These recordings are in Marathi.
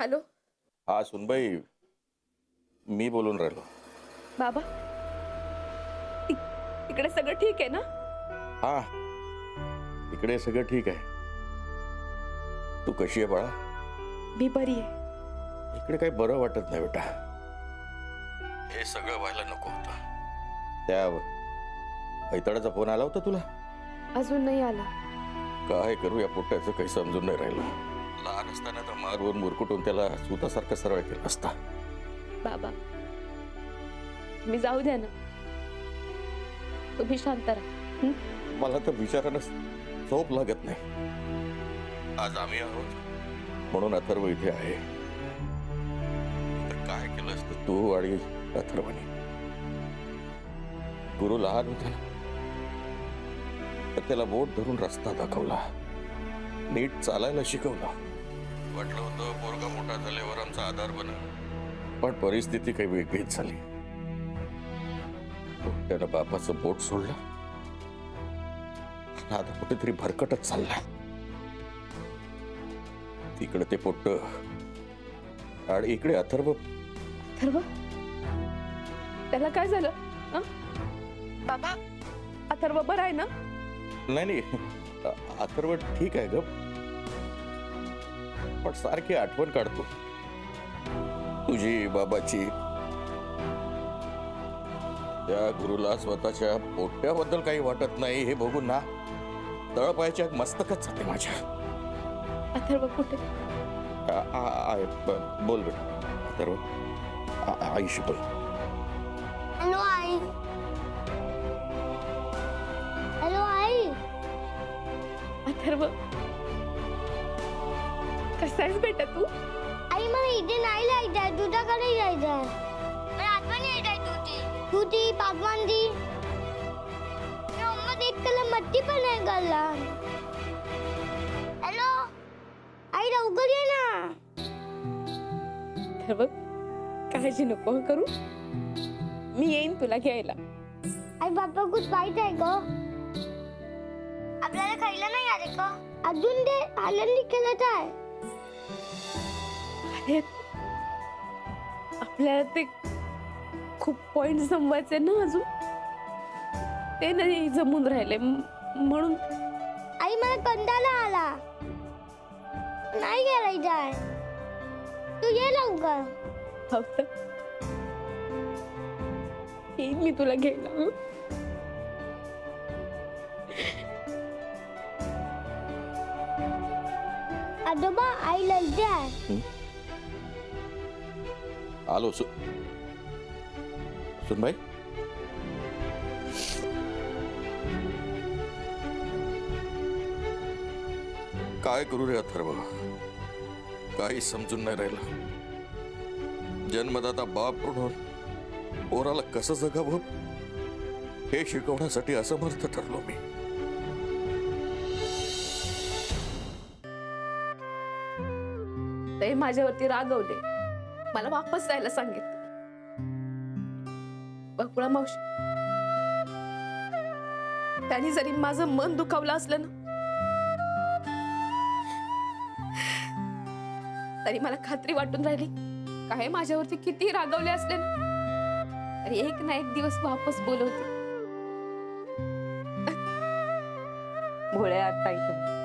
हॅलो. हा सुनबाई, मी बोलून राहिलो. बाबा, इकडे सगळं ठीक आहे ना? हा, इकडे सगळं ठीक आहे. तू कशी आहे बाळा? मी बरी आहे. इकडे काही बरं वाटत नाही बेटा. हे सगळं व्हायला नको होतं. त्या ऐताडाचा फोन आला होता तुला? अजून नाही आला. काय करू या पोट्याचं काही समजून नाही राहिलं. लहान असताना तर मारवून मुरकुटून त्याला सुतासारखं सरळ केलं असता. बाबा, मी जाऊ द्या ना, तुम्ही शांत राहा. मला तर विचारानं झोप लागत नाही. आज आम्ही आहोत म्हणून अथर्व इथे आहे. तर काय केलं असतं तू आणि अथर्वने? गुरु लहान होता ना, तर त्याला बोट धरून रस्ता दाखवला, नीट चालायला शिकवला. वाटलं होतं पोरगा मोठा झाल्यावर आमचा आधार बनेल, पण परिस्थिती काही वेगळीच झाली. त्यानं बापाचं बोट सोडलं, आता कुठेतरी भरकटत चाललाय. तिकडे ते पोट्ट आणि इकडे अथर्व. अथर्व, त्याला काय झालं? बाबा, अथर्व बरं आहे ना? नाही, अथर्व ठीक आहे ग, पण सारखी आठवण काढतो तुझी, बाबाची. त्या गुरुला स्वतःच्या पोट्याबद्दल काही वाटत नाही हे बघून ना तळपायाच्या मस्तकच जाते माझ्या. अथर्व कुठे? बोल बेटा. अथर्व, आईशी बोल. हॅलो आई. हॅलो आई. अथर्व, कसा आहेस बेटा तू? आई, मला इथे नाही जायचंय, तुझ्याकडे जायचंय. मला आठवण येत आहे तुझी पापवांची. मम्मा देख कला मट्टी पण आहे गल्ला. हॅलो आई, लवकर ये ना. अथर्व, काळजी नको करू, मी येईन तुला घ्यायला. आई, बाप्पा कुछ पाहिजे आहे का? आपल्याला खायला नाही आले का? अजून ते आनंदी खेळत आहे. आपल्याला ते खूप पॉइंट जमवायचे ना अजून, ते नाही जमून राहिले म्हणून. आई, मला कंटाळा आला, नाही गेलाय. तू ये लवकर. फक्त येईन मी तुला घ्यायला. आजोबा, आई लढते आहे. आलो. सुनबाई, काय करू रे अथर्व, काही समजून नाही राहिलं. जन्मदाता बाप म्हणून पोराला कसं जगावं हे शिकवण्यासाठी असमर्थ ठरलो मी. ते माझ्यावरती रागवले, मला वापस जायला सांगितलं. बकुळा मावशी, त्यांनी जरी माझं मन दुखावलं असलं ना, तरी मला खात्री वाटून राहिली काय माझ्यावरती किती रागवले असले ना, तरी एक ना एक दिवस वापस बोलवते. भोळे ताई तुम्ही,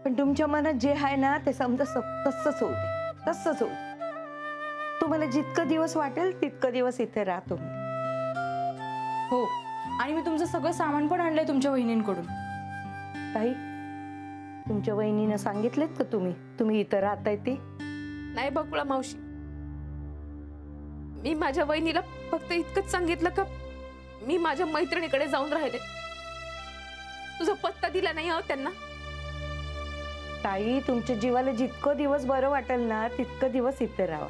पण तुमच्या मनात जे आहे ना ते समजा तसंच होऊ दे, तसंच होऊ दे. तुम्हाला जितकं दिवस वाटेल तितकं दिवस इथे राहा तुम्ही. हो, आणि मी तुमचं सगळं सामान पण आणलंय तुमच्या वहिनींकडून. ताई, तुमच्या वहिनीनं सांगितलेत का तुम्ही इथं राहताय ते? नाही बकुळा मावशी, मी माझ्या वहिनीला फक्त इतकंच सांगितलं का मी माझ्या मैत्रिणीकडे जाऊन राहिले. तुझा पत्ता दिला नाही आहोत त्यांना. ताई, तुमच्या जीवाला जितकं दिवस बरं वाटेल ना तितकं दिवस इथे राहा.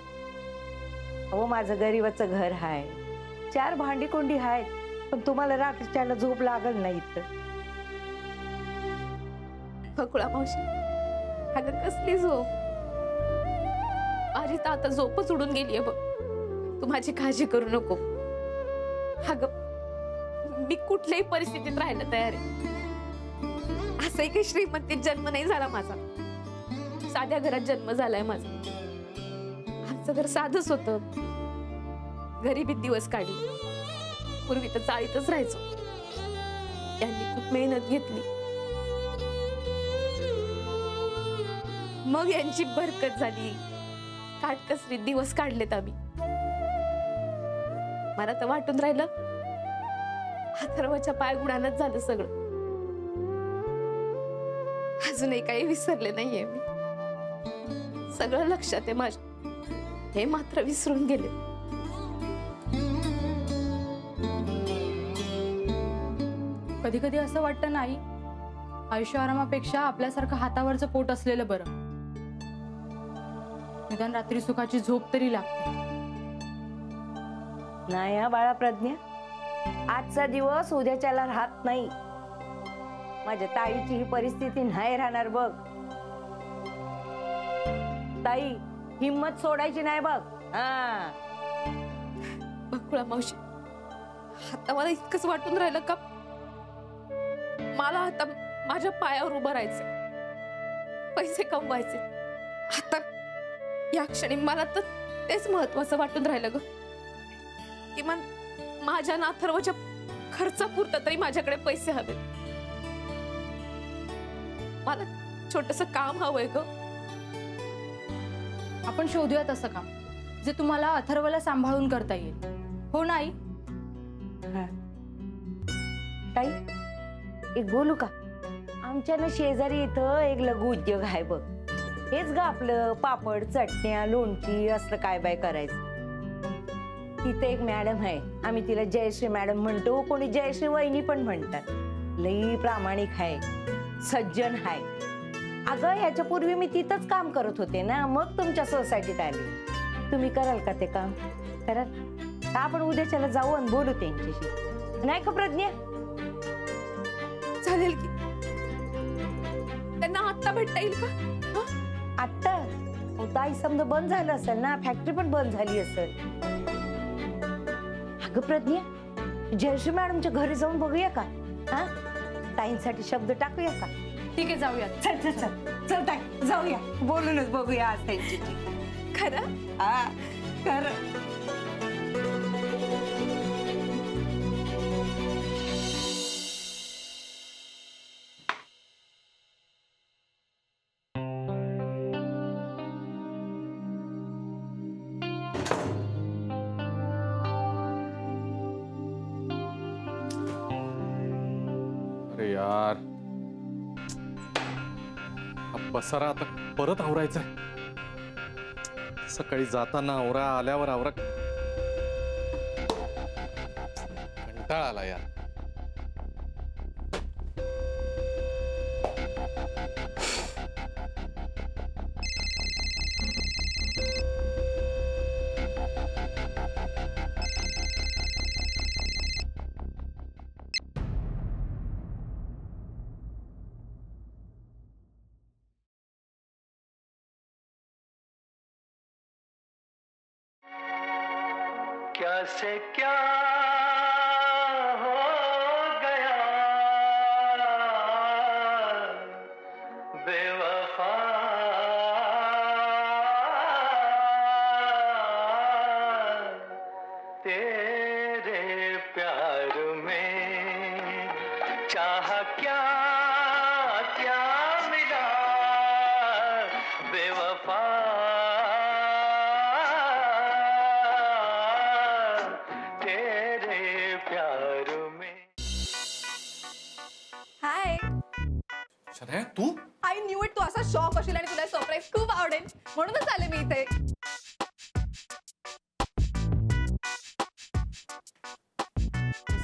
अहो, माझं गरीबाचं घर आहे, 4 भांडी कोंडी आहेत, पण तुम्हाला रात्रीच्याला झोप लागल नाही इथं. बकुळा मावशी, अगं कसली झोप, माझी तर आता झोपच उडून गेलीये बघ. तू माझी काळजी करू नको. अगं, मी कुठल्याही परिस्थितीत राहायला तयार आहे. असंही काही श्रीमंतीत जन्म नाही झाला माझा, साध्या घरात जन्म झालाय माझा. आमचं घर साधच होतं. गरिबीत दिवस काढले. पूर्वी तर चाळीतच राहायचो. यांनी खूप मेहनत घेतली. मग यांची बरकत झाली. काटकसरीत दिवस काढलेत आम्ही. मला तर वाटून राहिलं अथर्वच्या पायगुणानच झालं सगळं. अजूनही काही विसरले नाहीये मी. सगळं लक्षात आहे माझ्या. हे मात्र विसरून गेले. कधी कधी असं वाटतं नाही, आयुष्य आरामापेक्षा आपल्यासारखं हातावरचं पोट असलेलं बरं. निदान रात्री सुखाची झोप तरी लागते. नाही हा बाळा प्रज्ञा, आजचा दिवस उद्याच्याला राहत नाही. माझ्या ताईची ही परिस्थिती नाही राहणार बघ. ताई, हिम्मत सोडायची नाही बघ. हा बकुळा मावशी, आता मला इतकंच वाटून राहिलं का मला आता माझ्या पायावर उभं राहायचं, पैसे कमवायचे. आता या क्षणी मला तर तेच महत्वाचं वाटून राहिलं ग. किमान माझ्या नाथर्वच्या खर्चापुरतं तरी माझ्याकडे पैसे हवे. मला छोटस काम हवंय ग. आपण शोधूया तसं काम जे तुम्हाला अथर्वला सांभाळून करता येईल. हो नाही? हा. ताई, एक बोलू का? आमच्या ना शेजारी इथं एक लघु उद्योग आहे बघ. हेच ग आपलं पापड, चटण्या, लोणची असलं काय बाय करायचं. तिथे एक मॅडम आहे. आम्ही तिला जयश्री मॅडम म्हणतो, कोणी जयश्री वहिनी पण म्हणतात. लई प्रामाणिक आहे, सज्जन आहे. अगं ह्याच्यापूर्वी मी तिथंच काम करत होते ना, मग तुमच्या सोसायटीत आले. तुम्ही कराल का ते काम? कराल? आपण उद्याच्याला जाऊ आणि बोलू त्यांच्याशी, नाही का प्रज्ञा? चालेल की. त्यांना आत्ता भेटता येईल का? आत्ता ताई समजा बंद झालं असेल ना, फॅक्टरी पण बंद झाली असेल. अगं प्रज्ञा, जयश्री मॅडमच्या घरी जाऊन बघूया का? हा, ताईंसाठी शब्द टाकूया का? ठीक आहे, जाऊया. चल चल चल चल ताई, जाऊया, बोलूनच बघूया आज त्यांची. खरं? हा खरं. अरे यार, हा पसारा आता परत आवरायचा. सकाळी जाताना आवरा, आल्यावर आवरा. कंटाळा आला यार. क्या से क्या हो गया बेवफा, तेरे प्यार में चाह क्या क्या मिला बेवफा, हाय. शनाया, तू? I knew it. तू असा शॉक असेल आणि तुला सरप्राईज खूप आवडेल म्हणूनच आले मी इथे.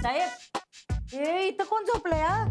साहेब, ए इथं कोण झोपलंय? हा